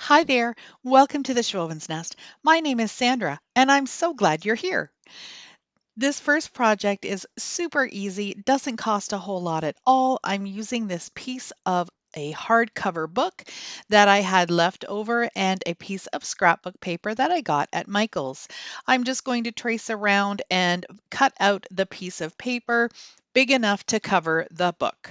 Hi there. Welcome to the Schwowin's Nest. My name is Sandra, and I'm so glad you're here. This first project is super easy, doesn't cost a whole lot at all. I'm using this piece of a hardcover book that I had left over and a piece of scrapbook paper that I got at Michael's. I'm just going to trace around and cut out the piece of paper big enough to cover the book.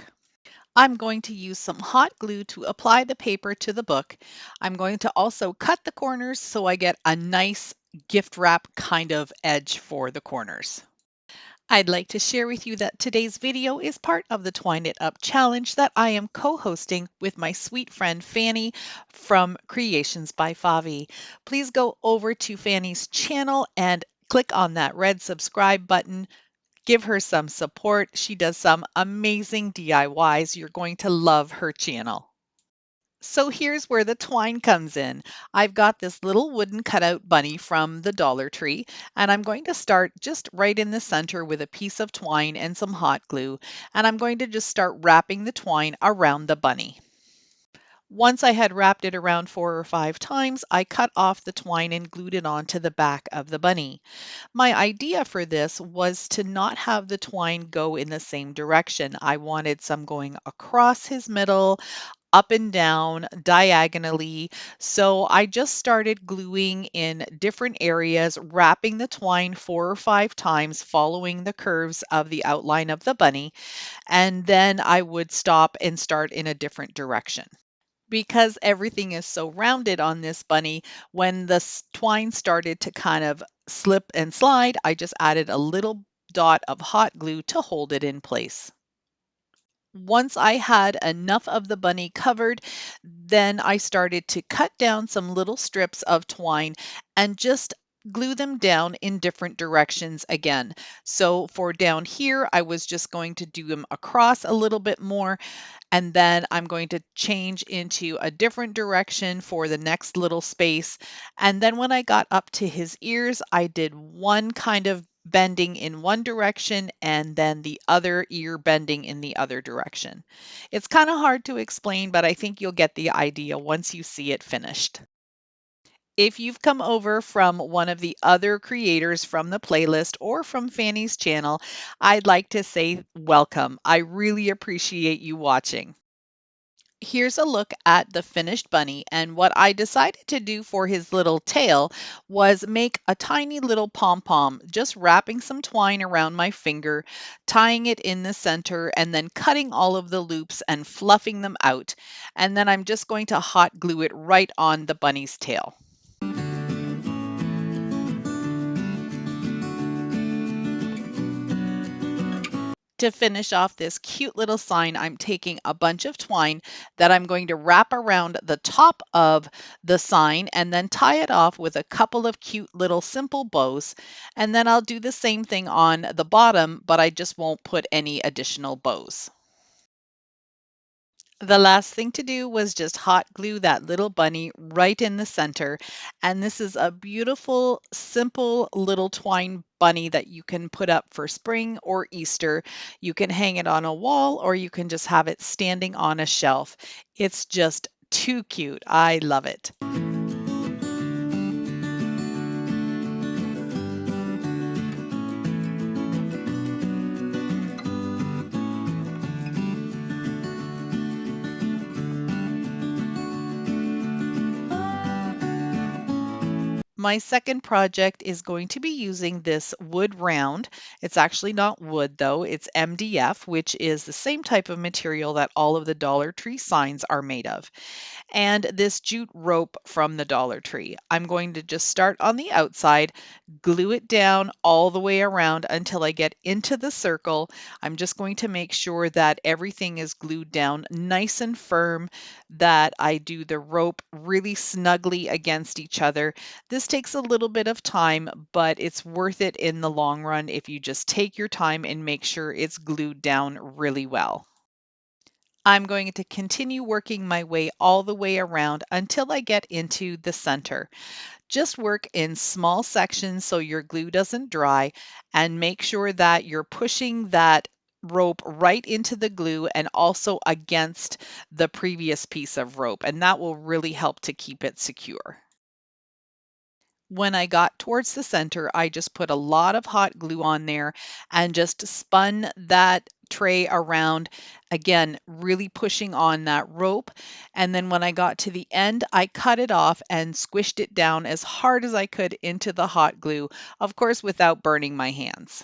I'm going to use some hot glue to apply the paper to the book. I'm going to also cut the corners so I get a nice gift wrap kind of edge for the corners. I'd like to share with you that today's video is part of the Twine It Up challenge that I am co-hosting with my sweet friend Fanny from Creations by Favi. Please go over to Fanny's channel and click on that red subscribe button. Give her some support. She does some amazing DIYs. You're going to love her channel. So here's where the twine comes in. I've got this little wooden cutout bunny from the Dollar Tree, and I'm going to start just right in the center with a piece of twine and some hot glue, and I'm going to just start wrapping the twine around the bunny. Once I had wrapped it around 4 or 5 times, I cut off the twine and glued it onto the back of the bunny. My idea for this was to not have the twine go in the same direction. I wanted some going across his middle, up and down, diagonally. So I just started gluing in different areas, wrapping the twine 4 or 5 times, following the curves of the outline of the bunny, and then I would stop and start in a different direction. Because everything is so rounded on this bunny, when the twine started to kind of slip and slide, I just added a little dot of hot glue to hold it in place. Once I had enough of the bunny covered, then I started to cut down some little strips of twine and just glue them down in different directions again. So for down here, I was just going to do them across a little bit more, and then I'm going to change into a different direction for the next little space. And then when I got up to his ears, I did one kind of bending in one direction and then the other ear bending in the other direction. It's kind of hard to explain, but I think you'll get the idea once you see it finished. If you've come over from one of the other creators from the playlist or from Fanny's channel, I'd like to say welcome. I really appreciate you watching. Here's a look at the finished bunny, and what I decided to do for his little tail was make a tiny little pom-pom, just wrapping some twine around my finger, tying it in the center, and then cutting all of the loops and fluffing them out. And then I'm just going to hot glue it right on the bunny's tail. To finish off this cute little sign, I'm taking a bunch of twine that I'm going to wrap around the top of the sign and then tie it off with a couple of cute little simple bows. And then I'll do the same thing on the bottom, but I just won't put any additional bows. The last thing to do was just hot glue that little bunny right in the center. And this is a beautiful, simple little twine bunny that you can put up for spring or Easter. You can hang it on a wall or you can just have it standing on a shelf. It's just too cute. I love it. My second project is going to be using this wood round. It's actually not wood though, it's MDF, which is the same type of material that all of the Dollar Tree signs are made of. And this jute rope from the Dollar Tree. I'm going to just start on the outside, glue it down all the way around until I get into the circle. I'm just going to make sure that everything is glued down nice and firm, that I do the rope really snugly against each other. This takes a little bit of time, but it's worth it in the long run if you just take your time and make sure it's glued down really well. I'm going to continue working my way all the way around until I get into the center. Just work in small sections so your glue doesn't dry, and make sure that you're pushing that rope right into the glue and also against the previous piece of rope, and that will really help to keep it secure. When I got towards the center, I just put a lot of hot glue on there and just spun that tray around, again, really pushing on that rope. And then when I got to the end, I cut it off and squished it down as hard as I could into the hot glue, of course, without burning my hands.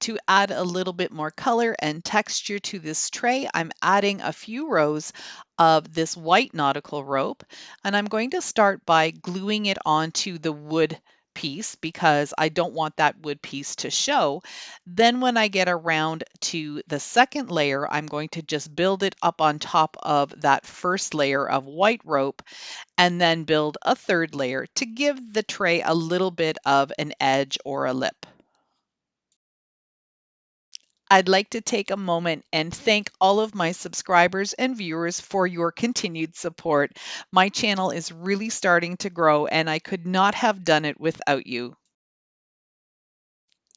To add a little bit more color and texture to this tray, I'm adding a few rows of this white nautical rope, and I'm going to start by gluing it onto the wood piece because I don't want that wood piece to show. Then when I get around to the second layer, I'm going to just build it up on top of that first layer of white rope and then build a third layer to give the tray a little bit of an edge or a lip. I'd like to take a moment and thank all of my subscribers and viewers for your continued support. My channel is really starting to grow, and I could not have done it without you.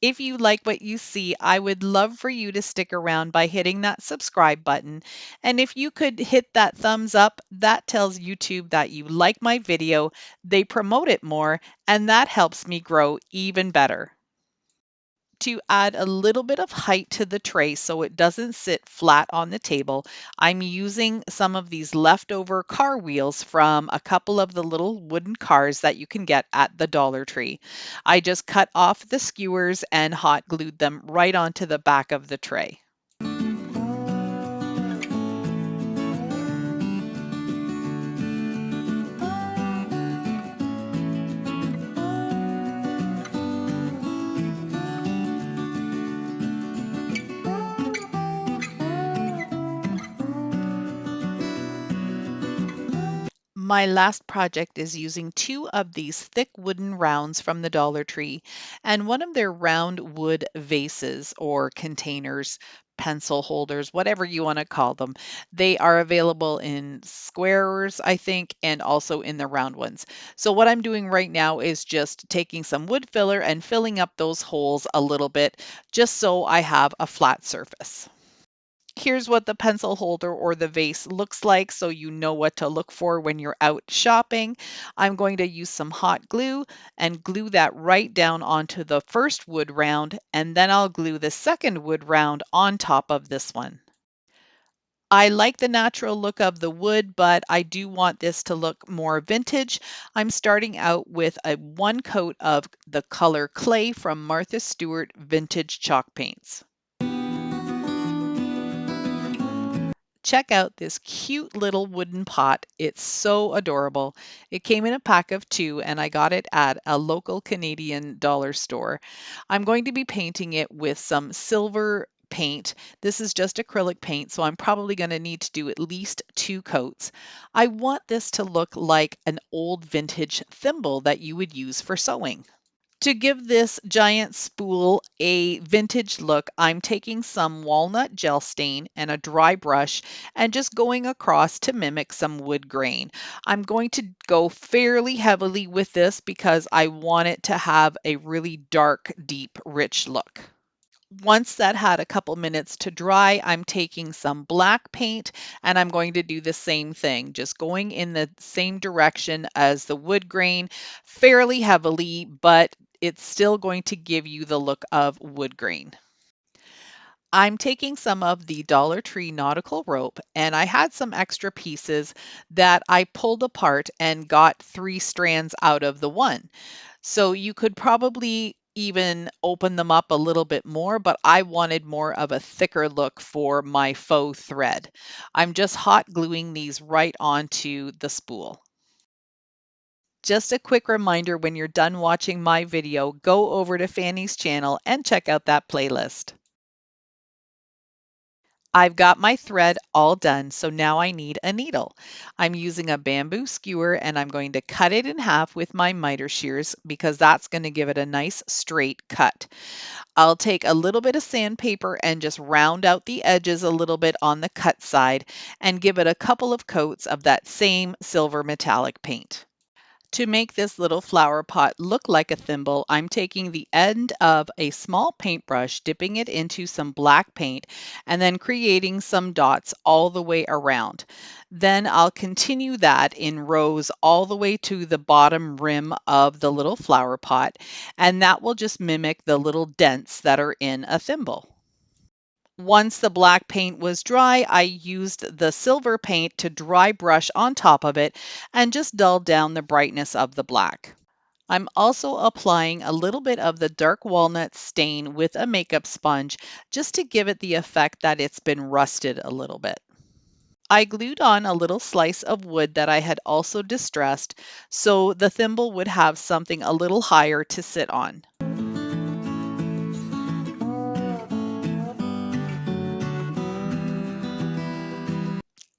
If you like what you see, I would love for you to stick around by hitting that subscribe button. And if you could hit that thumbs up, that tells YouTube that you like my video, they promote it more, and that helps me grow even better. To add a little bit of height to the tray so it doesn't sit flat on the table, I'm using some of these leftover car wheels from a couple of the little wooden cars that you can get at the Dollar Tree. I just cut off the skewers and hot glued them right onto the back of the tray. My last project is using two of these thick wooden rounds from the Dollar Tree and one of their round wood vases or containers, pencil holders, whatever you want to call them. They are available in squares, I think, and also in the round ones. So what I'm doing right now is just taking some wood filler and filling up those holes a little bit just so I have a flat surface. Here's what the pencil holder or the vase looks like so you know what to look for when you're out shopping. I'm going to use some hot glue and glue that right down onto the first wood round, and then I'll glue the second wood round on top of this one. I like the natural look of the wood, but I do want this to look more vintage. I'm starting out with a one coat of the color clay from Martha Stewart Vintage Chalk Paints. Check out this cute little wooden pot. It's so adorable. It came in a pack of two, and I got it at a local Canadian dollar store. I'm going to be painting it with some silver paint. This is just acrylic paint, so I'm probably going to need to do at least two coats. I want this to look like an old vintage thimble that you would use for sewing. To give this giant spool a vintage look, I'm taking some walnut gel stain and a dry brush and just going across to mimic some wood grain. I'm going to go fairly heavily with this because I want it to have a really dark, deep, rich look. Once that had a couple minutes to dry, I'm taking some black paint and I'm going to do the same thing, just going in the same direction as the wood grain fairly heavily, but it's still going to give you the look of wood grain. I'm taking some of the Dollar Tree nautical rope and I had some extra pieces that I pulled apart and got 3 strands out of the one. So you could probably even open them up a little bit more, but I wanted more of a thicker look for my faux thread. I'm just hot gluing these right onto the spool. Just a quick reminder, when you're done watching my video, go over to Fanny's channel and check out that playlist. I've got my thread all done, so now I need a needle. I'm using a bamboo skewer and I'm going to cut it in half with my miter shears because that's going to give it a nice straight cut. I'll take a little bit of sandpaper and just round out the edges a little bit on the cut side and give it a couple of coats of that same silver metallic paint. To make this little flower pot look like a thimble, I'm taking the end of a small paintbrush, dipping it into some black paint, and then creating some dots all the way around. Then I'll continue that in rows all the way to the bottom rim of the little flower pot, and that will just mimic the little dents that are in a thimble. Once the black paint was dry, I used the silver paint to dry brush on top of it and just dull down the brightness of the black. I'm also applying a little bit of the dark walnut stain with a makeup sponge just to give it the effect that it's been rusted a little bit. I glued on a little slice of wood that I had also distressed so the thimble would have something a little higher to sit on.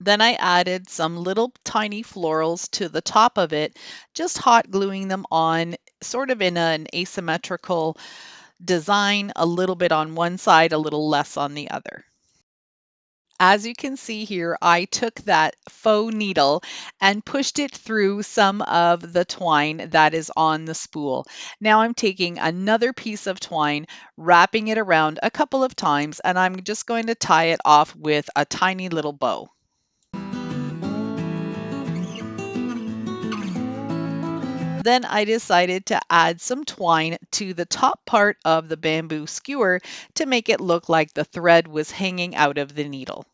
Then I added some little tiny florals to the top of it, just hot gluing them on sort of in an asymmetrical design, a little bit on one side, a little less on the other. As you can see here, I took that faux needle and pushed it through some of the twine that is on the spool. Now I'm taking another piece of twine, wrapping it around a couple of times, and I'm just going to tie it off with a tiny little bow. Then I decided to add some twine to the top part of the bamboo skewer to make it look like the thread was hanging out of the needle.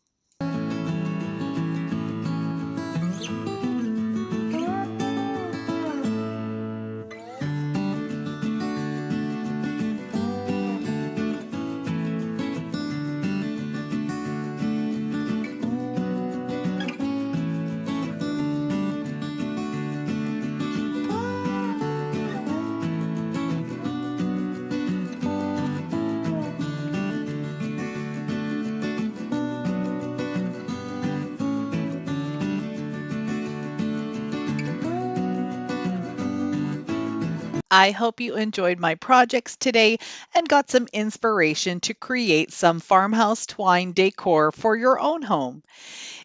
I hope you enjoyed my projects today and got some inspiration to create some farmhouse twine decor for your own home.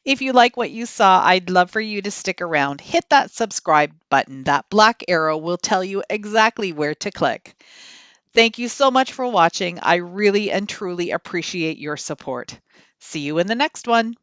If you like what you saw, I'd love for you to stick around. Hit that subscribe button. That black arrow will tell you exactly where to click. Thank you so much for watching. I really and truly appreciate your support. See you in the next one.